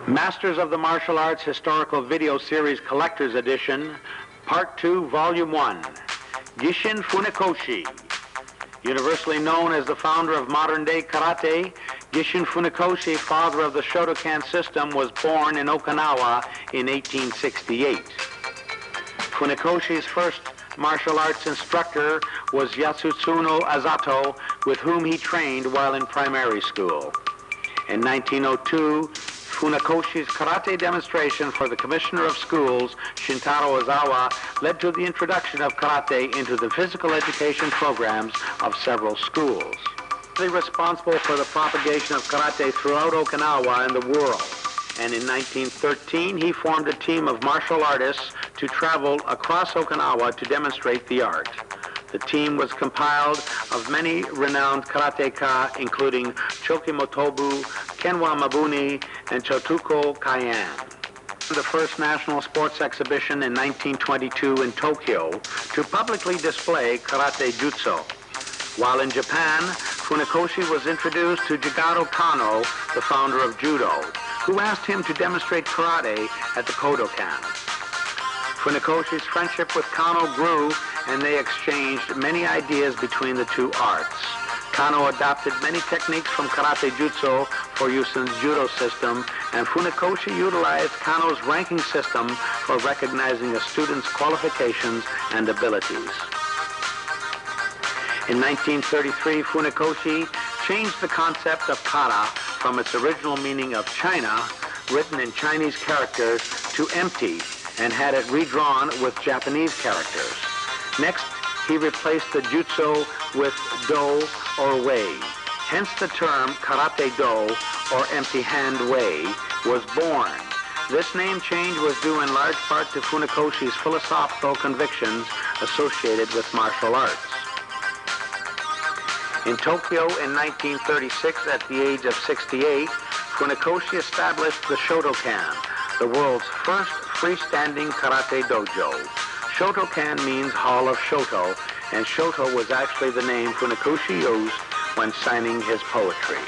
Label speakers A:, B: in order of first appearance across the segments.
A: Masters of the Martial Arts Historical Video Series Collector's Edition, Part 2, Volume 1. Gichin Funakoshi. Universally known as the founder of modern-day karate, Gichin Funakoshi, father of the shotokan system, was born in Okinawa in 1868. Funakoshi's first martial arts instructor was Yasutsuno Azato, with whom he trained while in primary school. In 1902, Funakoshi's karate demonstration for the Commissioner of Schools, Shintaro Ozawa, led to the introduction of karate into the physical education programs of several schools. He was responsible for the propagation of karate throughout Okinawa and the world. And in 1913, he formed a team of martial artists to travel across Okinawa to demonstrate the art. The team was compiled of many renowned karateka, including Choki Motobu, Kenwa Mabuni, and Chotuko Kayan. The first national sports exhibition in 1922 in Tokyo to publicly display karate jutsu. While in Japan, Funakoshi was introduced to Jigoro Kano, the founder of judo, who asked him to demonstrate karate at the Kodokan. Funakoshi's friendship with Kano grew, and they exchanged many ideas between the two arts. Kano adopted many techniques from karate jutsu for use in the judo system, and Funakoshi utilized Kano's ranking system for recognizing a student's qualifications and abilities. In 1933, Funakoshi changed the concept of kata from its original meaning of China, written in Chinese characters, to empty, and had it redrawn with Japanese characters. Next, he replaced the jutsu with do or wei. Hence the term karate do, or empty hand wei, was born. This name change was due in large part to Funakoshi's philosophical convictions associated with martial arts. In Tokyo in 1936, at the age of 68, Funakoshi established the Shotokan, the world's first freestanding karate dojo. Shotokan means Hall of Shoto, and Shoto was actually the name Funakoshi used when signing his poetry.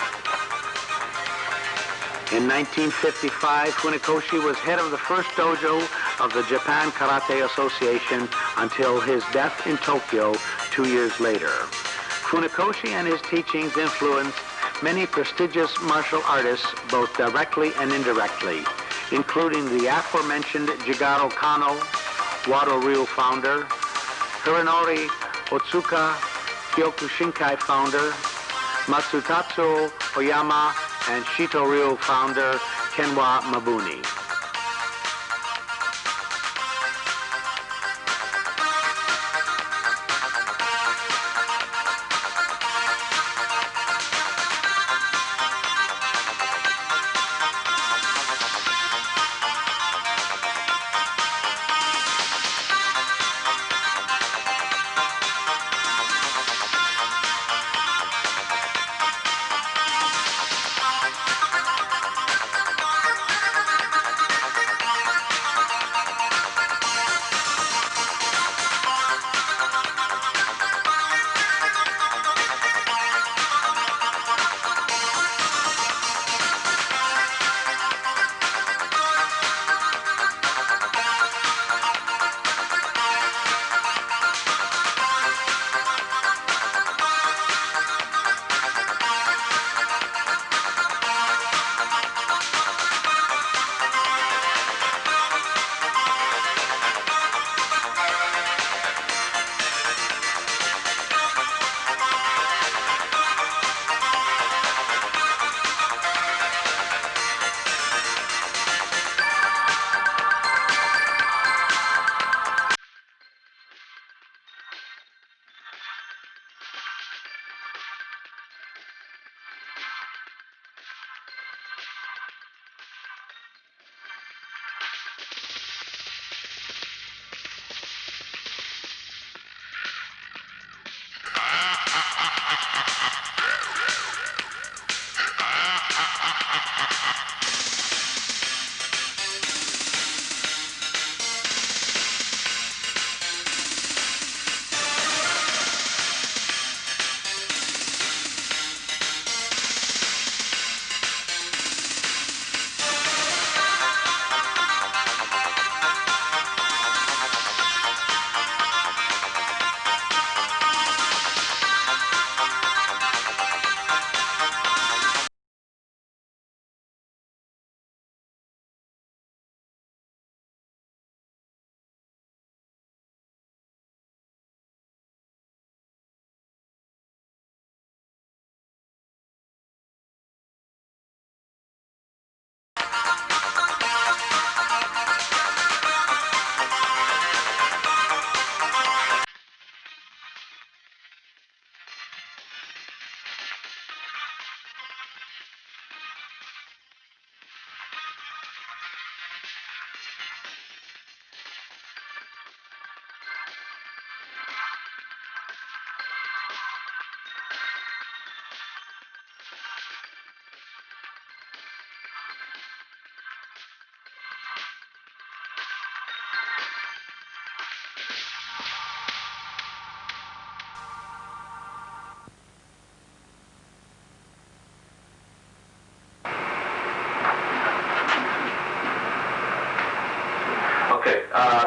A: In 1955, Funakoshi was head of the first dojo of the Japan Karate Association until his death in Tokyo 2 years later. Funakoshi and his teachings influenced many prestigious martial artists, both directly and indirectly, including the aforementioned Jigoro Kano, Wado Ryu founder, Hironori Otsuka, Kyokushinkai founder, Matsutatsu Oyama, and Shito Ryu founder, Kenwa Mabuni.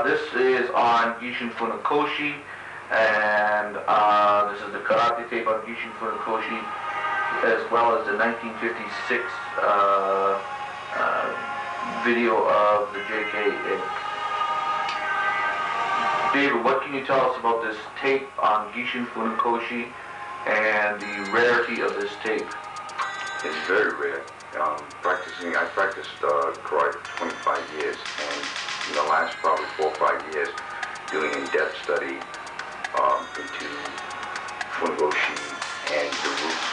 B: This is on Gichin Funakoshi, and this is the karate tape on Gichin Funakoshi, as well as the 1956 video of the JK. David, what can you tell us about this tape on Gichin Funakoshi and the rarity of this tape?
C: It's very rare. I practiced karate for 25 years, and in the last probably 4 or 5 years, doing in-depth study into Funakoshi and the roots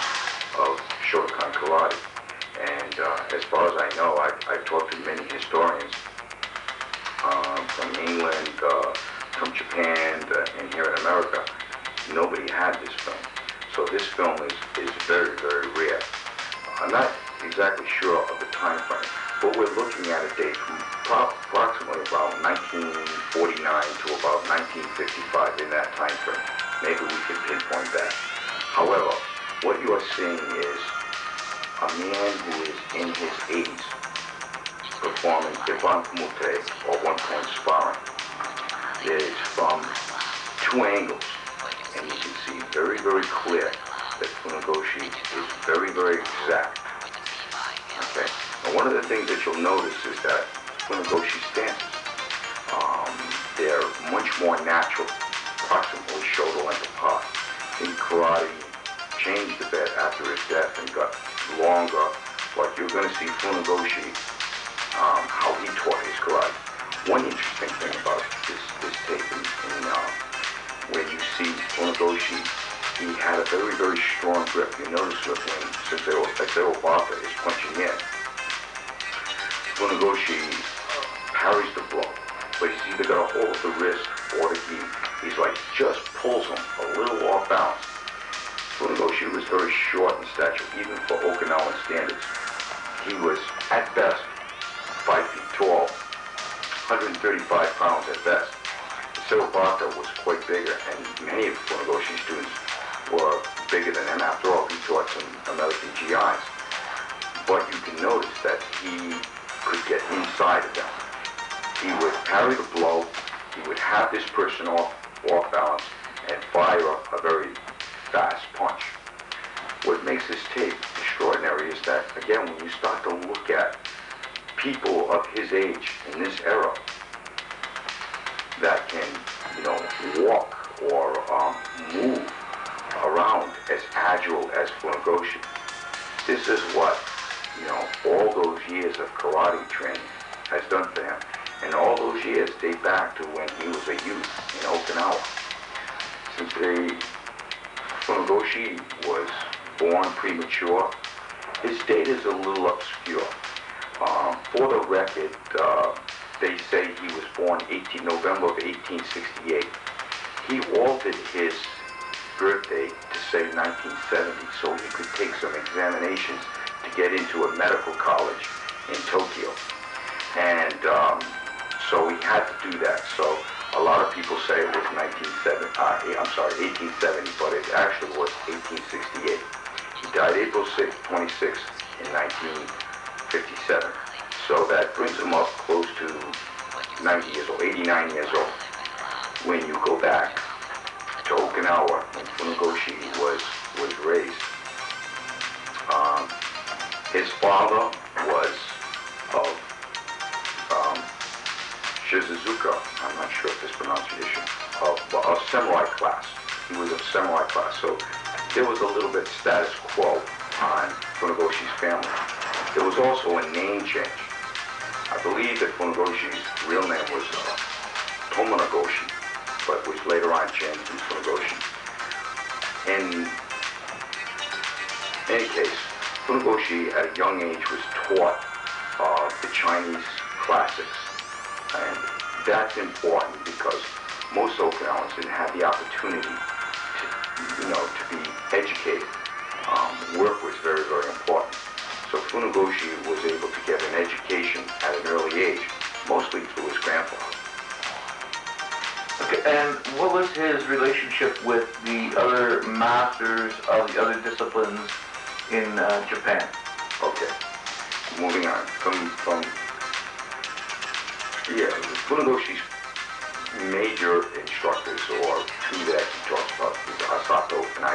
C: of shotokan karate. And as far as I know, I've talked to many historians from England, from Japan, and here in America. Nobody had this film. So this film is very, very rare. I'm not exactly sure of the time frame, but we're looking at a date from approximately about 1949 to about 1955, in that time frame. Maybe we can pinpoint that. However, what you are seeing is a man who is in his 80s performing Iban Kumute, or one-point sparring. It is from 2 angles, and you can see very, very clear that Funakoshi is very, very exact. Okay. And one of the things that you'll notice is that Funakoshi stances, they're much more natural, approximately shoulder length apart. In karate, changed a bit after his death and got longer, but you're going to see Funakoshi, how he taught his karate. One interesting thing about this tape, when you see Funakoshi, he had a very, very strong grip. You notice that since Bata is punching in, Funakoshi parries the blow, but he's either got a hold of the wrist or the gi. He's like, just pulls him a little off balance. Funakoshi was very short in stature, even for Okinawan standards. He was, at best, 5 feet tall, 135 pounds at best. Bata was quite bigger, and many of Funakoshi's students were bigger than him. After all, he taught some American GIs. But you can notice that he could get inside of them. He would parry the blow, he would have this person off balance, and fire a very fast punch. What makes this tape extraordinary is that, again, when you start to look at people of his age in this era that can, walk or move around as agile as Funakoshi. This is what, all those years of karate training has done for him. And all those years date back to when he was a youth in Okinawa. Since Funakoshi was born premature, his date is a little obscure. For the record, they say he was born November of 1868. He altered his birthday to say 1970 so he could take some examinations to get into a medical college in Tokyo. And so he had to do that. So a lot of people say it was 1870, but it actually was 1868. He died April 26th in 1957. So that brings him up close to 90 years old, 89 years old. When you go back to Okinawa, when Funakoshi was raised, his father was of Shizuzuka, I'm not sure of this pronunciation, of samurai class. He was of samurai class, so there was a little bit status quo on Funakoshi's family. There was also a name change. I believe that Funakoshi's real name was Tomonagoshi, but was later on changed to Funakoshi. In any case, Funakoshi at a young age was taught the Chinese classics. And that's important because most Okinawans didn't have the opportunity to be educated. Work was very, very important. So Funakoshi was able to get an education at an early age, mostly through his grandfather.
B: Okay, and what was his relationship with the other masters of the other disciplines in Japan?
C: Okay, moving on. Funakoshi's major instructors, or two that he talks about, is Asato and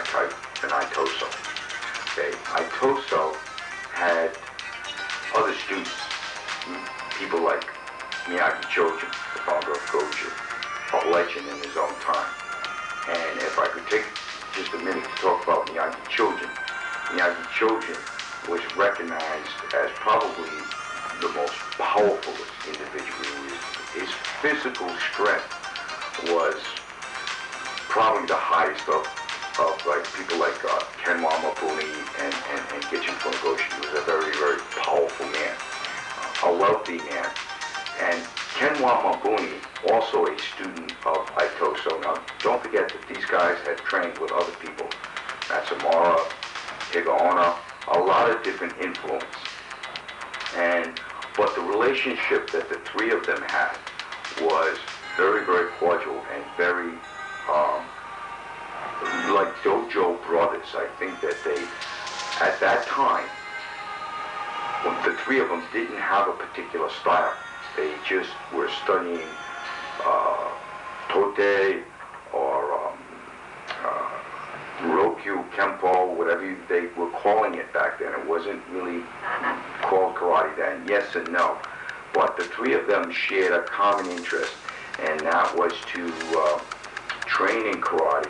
C: Itoso. Okay, Itoso had other students, people like Miyagi Chojin, the founder of Goju, a legend in his own time. And if I could take just a minute to talk about Miyagi Chojin was recognized as probably the most powerful individual. His physical strength was probably the highest of like people like Kenwa Mabuni and Gichin Funakoshi. He was a very, very powerful man, a wealthy man. And Kenwa Mabuni, also a student of Itoso. Now, don't forget that these guys had trained with other people. Matsumura, Higaonna, a lot of different influence. But the relationship that the three of them had was very, very cordial and very, like dojo brothers. I think that they, at that time, when the three of them didn't have a particular style. They just were studying Tote or Rokyu, Kempo, whatever they were calling it back then. It wasn't really called karate then, yes and no. But the three of them shared a common interest, and that was to train in karate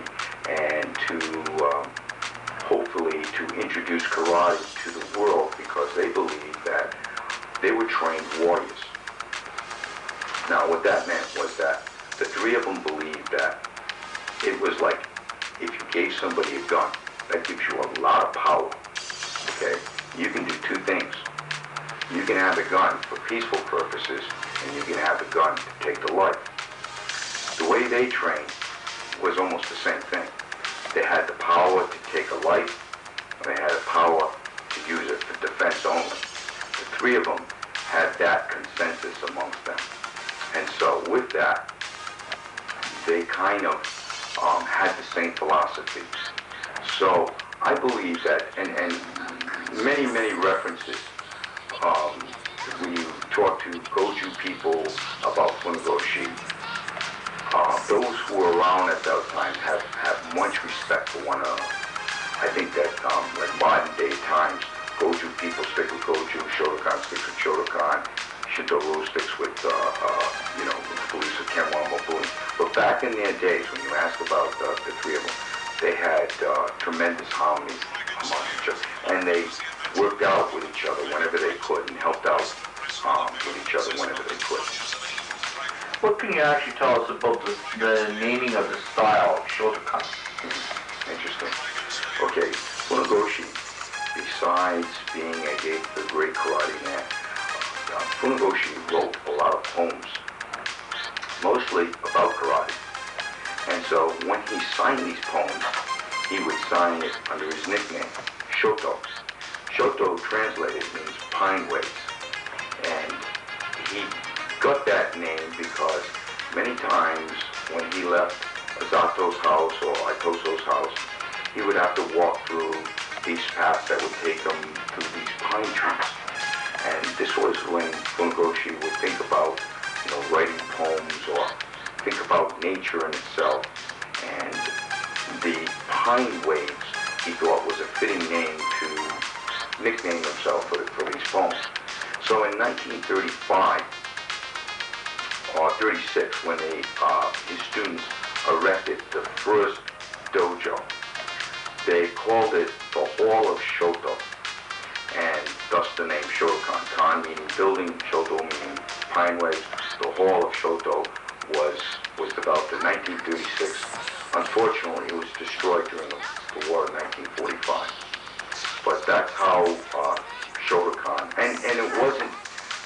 C: and to hopefully to introduce karate to the world, because they believed that they were trained warriors. Now, what that meant was that the three of them believed that it was like if you gave somebody a gun, that gives you a lot of power, okay? You can do two things. You can have the gun for peaceful purposes, and you can have the gun to take the life. The way they trained was almost the same thing. They had the power to take a life, and they had the power to use it for defense only. The three of them had that consensus amongst them. And so with that, they kind of had the same philosophy. So I believe that, and many, many references, when you talk to Goju people about Funakoshi, those who were around at that time have much respect for one another. I think that, like modern day times, Goju people stick with Goju, Shotokan sticks with Shotokan, Shintaro sticks with, the police of Kenwa Mabuni. But back in their days, when you ask about the three of them, they had tremendous harmony among each other, and they worked out with each other whenever they could, and helped out with each other whenever they could.
B: What can you actually tell us about the naming of the style of shotokan?
C: Interesting. Okay, Funakoshi, besides being a great karate man, Funakoshi wrote a lot of poems, mostly about karate. And so when he signed these poems, he would sign it under his nickname, Shoto. Shoto translated means pine waves. And he got that name because many times when he left Azato's house or Itoso's house, he would have to walk through these paths that would take him through these pine trees. And this was when Funakoshi would think about, writing poems or think about nature in itself. And the pine waves, he thought, was a fitting name to nickname himself for these poems. So in 1935 or 36, when his students erected the first dojo, they called it the Hall of Shoto, and thus the name Shotokan. Kan meaning building, Shoto meaning pine waves. The Hall of Shoto was developed in 1936. Unfortunately, it was destroyed during the war in 1945. But that's how Shotokan, and it wasn't,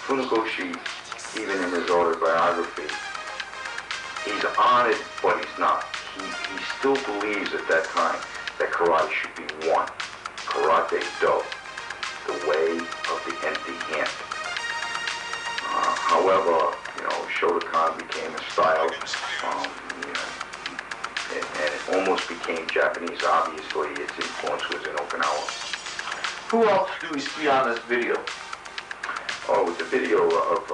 C: Funakoshi, even in his autobiography, he's honored, but he's not. He still believes at that time that karate should be one. Karate Do, the way of the empty hand. However, Shotokan became a style, and it almost became Japanese. Obviously, its influence was in Okinawa.
B: Who else do we see on this video?
C: Oh, the video of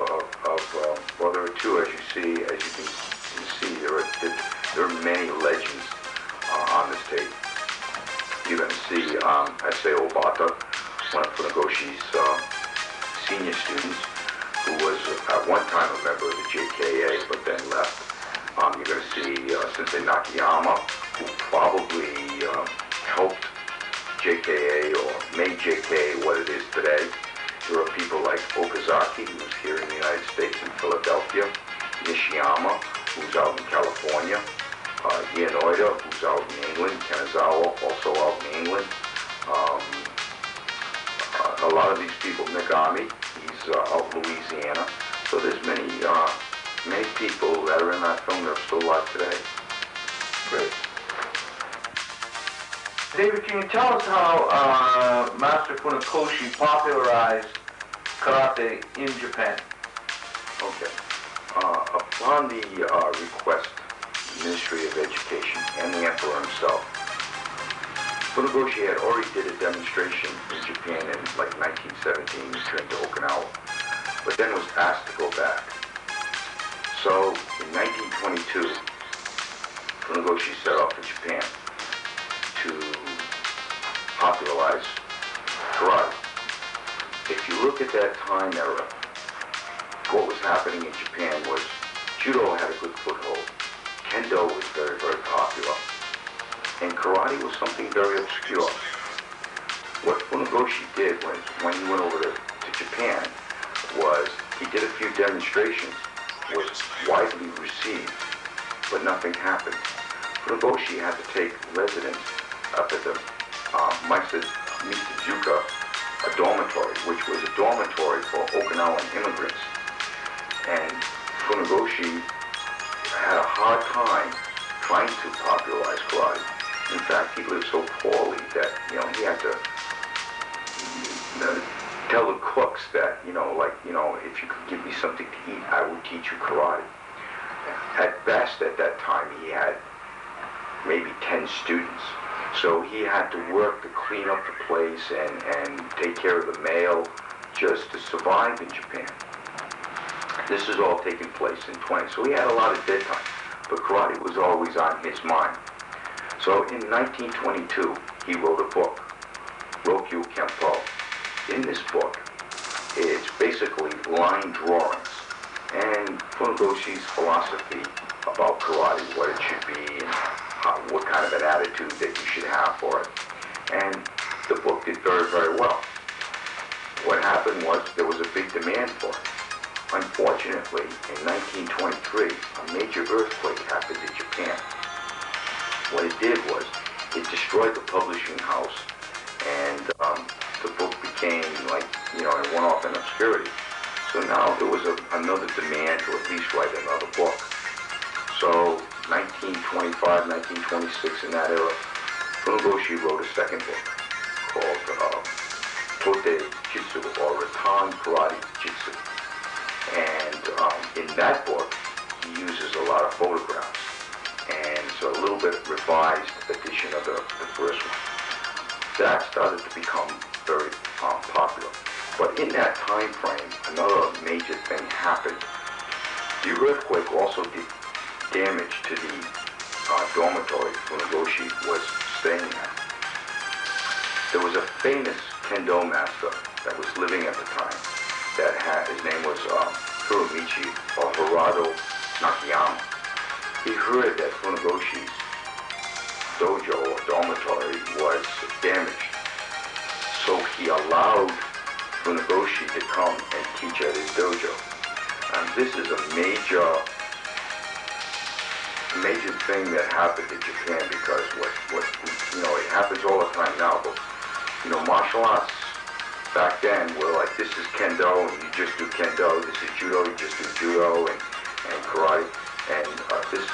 C: well, there are two, as you can You see, there are many legends on this tape. You're going to see Aseo Obata, one of Funakoshi's senior students, who was at one time a member of the JKA, but then left. You're going to see Sensei Nakayama, who probably helped JKA or made JKA what it is today. There are people like Okazaki, who's here in the United States in Philadelphia, Nishiyama, who's out in California, Ianoida, who's out in England, Kanazawa, also out in England. A lot of these people, Nagami, he's out in Louisiana. So there's many people that are in that film that are still alive today.
B: Great. David, can you tell us how Master Funakoshi popularized karate in Japan?
C: Okay. Upon the request of the Ministry of Education and the Emperor himself, Funakoshi had already did a demonstration in Japan in like 1917, returned to Okinawa, but then was asked to go back. So in 1922, Funakoshi set off for Japan to popularize karate. If you look at that time era, what was happening in Japan was judo had a good foothold, kendo was very, very popular, and karate was something very obscure. What Funakoshi did when he went over to Japan was he did a few demonstrations, was widely received, but nothing happened. Funakoshi had to take residence up at the Misazuka dormitory, which was a dormitory for Okinawan immigrants. And Funakoshi had a hard time trying to popularize karate. In fact, he lived so poorly that, he had to tell the cooks that, if you could give me something to eat, I would teach you karate. At best, at that time, he had maybe 10 students. So he had to work to clean up the place and take care of the mail just to survive in Japan. This is all taking place in 20. So he had a lot of dead time, but karate was always on his mind. So in 1922, he wrote a book, Rokyu Kempo. In this book, it's basically line drawings and Funakoshi's philosophy about karate, what it should be, and what kind of an attitude that you should have for it. And the book did very, very well. What happened was there was a big demand for it. Unfortunately, in 1923, a major earthquake happened in Japan. What it did was it destroyed the publishing house, and the book became it went off in obscurity. So now there was another demand to at least write another book. So 1925, 1926, in that era, Funakoshi wrote a second book called Tote Jitsu, or Rattan Karate Jitsu. And in that book, he uses a lot of photographs. And it's a little bit revised edition of the first one. That started to become very popular. But in that time frame, another major thing happened. The earthquake also did damage to the dormitory Funakoshi was staying at. There was a famous kendo master that was living at the time that his name was Hiromichi or Hirado Nakayama. He heard that Funakoshi's dojo or dormitory was damaged. So he allowed Funakoshi to come and teach at his dojo. And this is a major thing that happened in Japan, because it happens all the time now, but martial arts back then were like, this is kendo and you just do kendo, this is judo, you just do judo, and karate. And this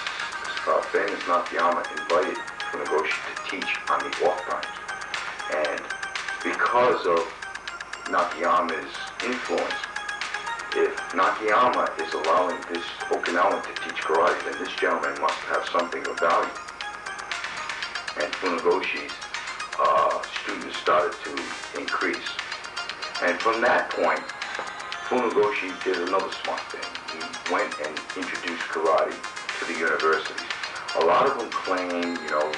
C: famous Nakayama invited Funakoshi to teach on the off times. And because of Nakayama's influence, if Nakayama is allowing this Okinawan to teach karate, then this gentleman must have something of value. And Funakoshi's students started to increase. And from that point, Funakoshi did another smart thing. He went and introduced karate to to the universities. A lot of them claim, you know,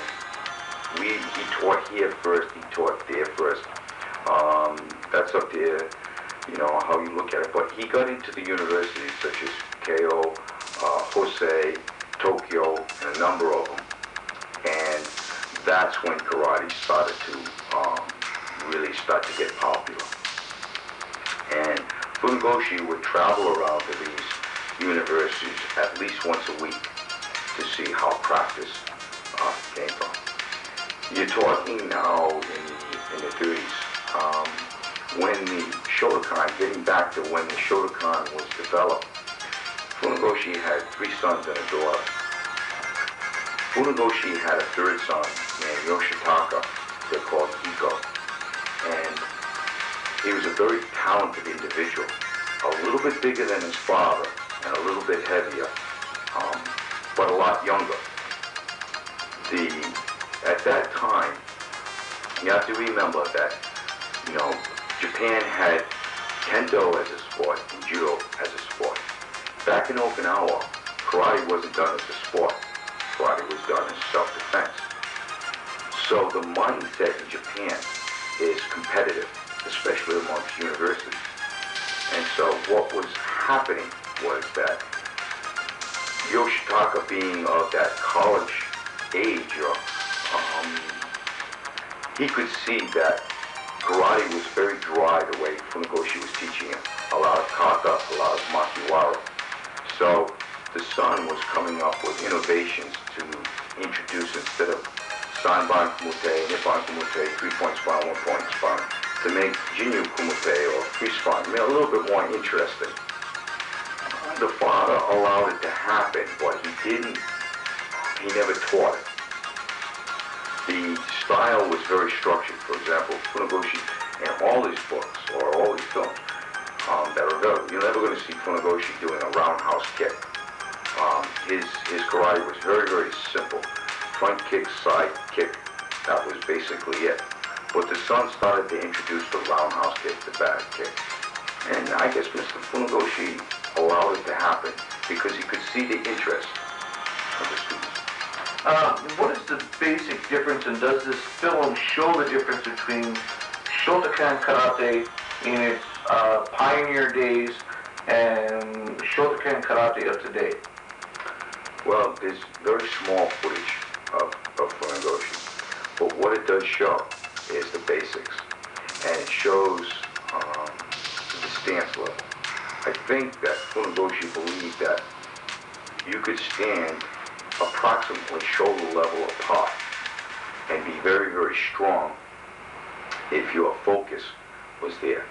C: he taught here first, he taught there first. That's up there, you know, how you look at it. But he got into the universities such as Keio, Hosei, Tokyo, and a number of them. And that's when karate started to really start to get popular. And Funakoshi would travel around to these universities at least once a week to see how practice came from. You're talking now in the 30s, when the shotokan, getting back to when the shotokan was developed, Funakoshi had 3 sons and a daughter. Funakoshi had a 3rd son named Yoshitaka, they're called Hiko, and he was a very talented individual, a little bit bigger than his father and a little bit heavier, but a lot younger. At that time, you have to remember that, you know, Japan had kendo as a sport and judo as a sport. Back in Okinawa, karate wasn't done as a sport. Karate was done as self-defense. So the mindset in Japan is competitive, especially amongst universities. And so what was happening was that Yoshitaka, being of that college age, he could see that karate was very dry the way Funakoshi was teaching him. A lot of kata, a lot of makiwara. So the son was coming up with innovations to introduce, instead of sanban kumite, nippon kumite, 3-point span, 1-point span, to make jinyu kumite or 3-span, a little bit more interesting. The father allowed it to happen, but he never taught it. The style was very structured. For example, Funakoshi, in all his books or all his films that are available, you're never going to see Funakoshi doing a roundhouse kick. His karate was very, very simple. Front kick, side kick, that was basically it. But the son started to introduce the roundhouse kick, the back kick. And I guess Mr. Funakoshi allowed it to happen because he could see the interest of the students.
B: What is the basic difference, and does this film show the difference between shotokan karate in its pioneer days and shotokan karate of today?
C: Well, there's very small footage of Funakoshi, but what it does show is the basics, and it shows the stance level. I think that Funakoshi believed that you could stand approximately shoulder level apart and be very, very strong if your focus was there.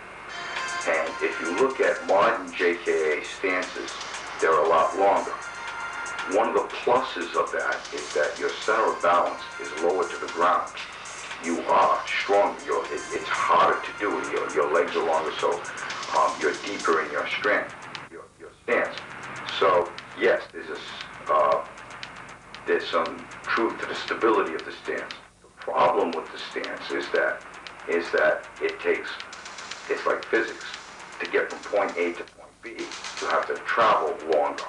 C: And if you look at modern JKA stances, they're a lot longer. One of the pluses of that is that your center of balance is lower to the ground. You are stronger. It's harder to do. Your legs are longer, so you're deeper in your strength, your stance. So yes, there's some truth to the stability of the stance. The problem with the stance is that it's like physics. To get from point A to point B, you have to travel longer.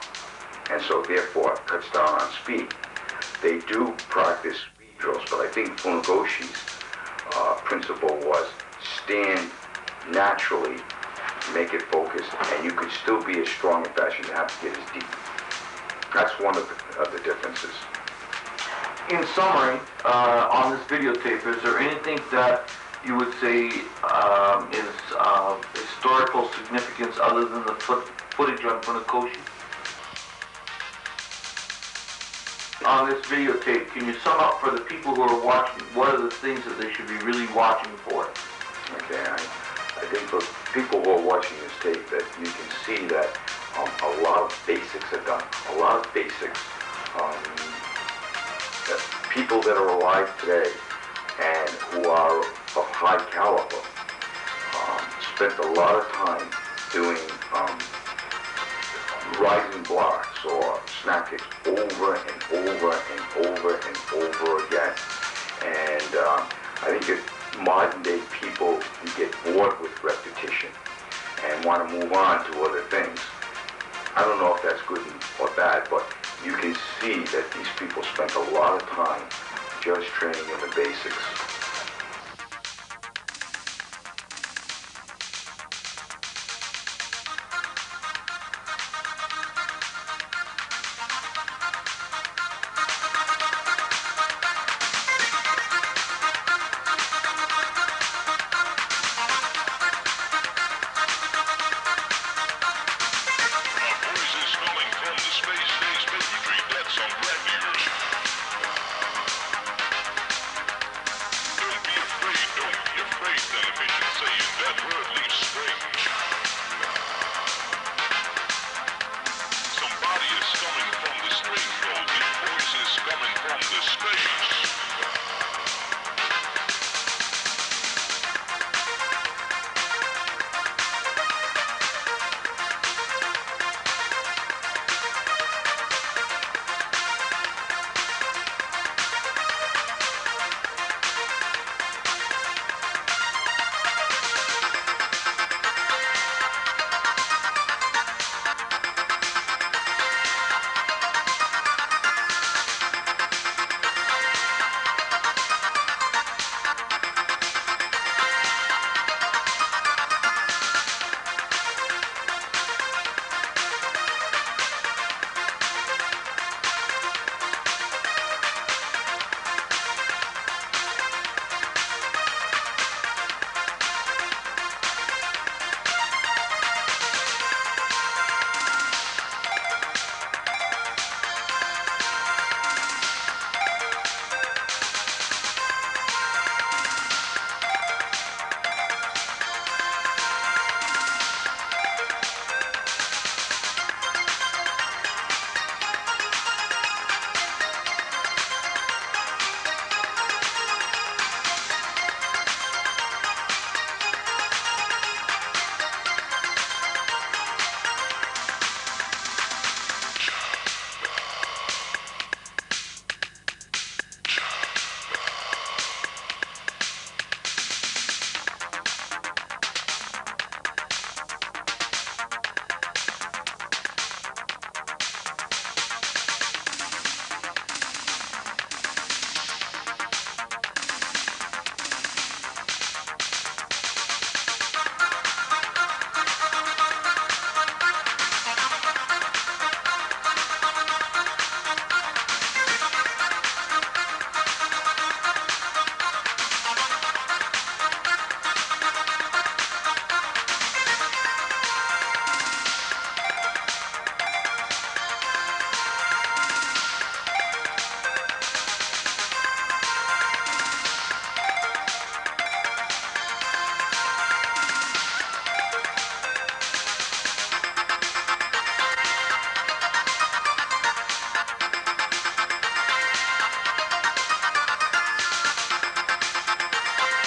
C: And so therefore it cuts down on speed. They do practice speed drills, but I think Funakoshi's principle was stand naturally, make it focused, and you could still be as strong and fast. You don't have to get as deep. That's one of the differences.
B: In summary, on this videotape, is there anything that you would say is historical significance other than the footage on Funakoshi? On this videotape, can you sum up for the people who are watching, what are the things that they should be really watching for?
C: Okay, I think for people who are watching this tape that you can see that a lot of basics are done. A lot of basics. That people that are alive today and who are of high caliber spent a lot of time doing rising blocks or snap kicks over and over and over and over again. And I think that modern day people get bored with repetition and want to move on to other things. I don't know if that's good or bad, but you can see that these people spent a lot of time just training in the basics.
D: Don't be afraid, the mission saying that word leaves spring.